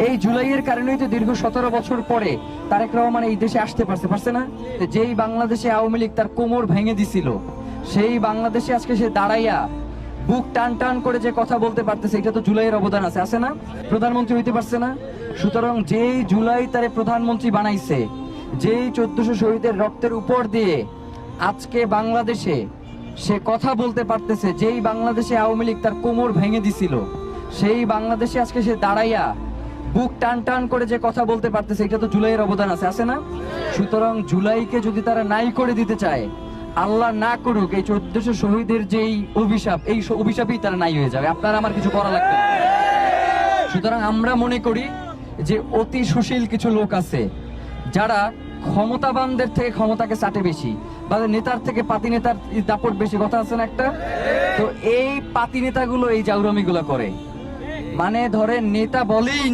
এই জুলাইয়ের কারণেই তো দীর্ঘ 17 বছর পরে তারেক রহমান এই দেশে আসতে পারছে না। যেই বাংলাদেশে আওয়ামী লীগ তার কোমর ভেঙে দিছিল, সেই বাংলাদেশে আজকে সে দাঁড়াইয়া বুক টান টান করে যে কথা বলতে পারতেছে, এটা তো জুলাইয়ের অবদান আছে না? প্রধানমন্ত্রী হইতে পারছে না। সুতরাং যেই জুলাই তারে প্রধানমন্ত্রী বানাইছে, যেই 1400 শহীদের রক্তের উপর দিয়ে আজকে বাংলাদেশে সে কথা বলতে পারতেছে, যেই বাংলাদেশে আওয়ামী লীগ তার কোমর ভেঙে দিছিল, সেই বাংলাদেশে আজকে সে দাঁড়াইয়া বুক টান টান করে যে কথা বলতে পারতেছে, এটা তো জুলাইয়ের অবদান আছে না? সুতরাং জুলাইকে যদি তারা নাই করে দিতে চায়, আল্লাহ না করুক, এই 1400 শহীদের যেই অভিশাপ, এই অভিশাপই তারা নাই হয়ে যাবে। আপনার আমার কিছু করা লাগবে না। সুতরাং আমরা মনে করি যে অতি সুশীল কিছু লোক আছে যারা ক্ষমতাবানদের থেকে ক্ষমতাকে চাটে বেশি, বা নেতার থেকে পাতি নেতার দাপট বেশি, কথা আছে না একটা? তো এই পাতি নেতাগুলো এই জাউরামিগুলো করে, মানে ধরে নেতা বলেই না।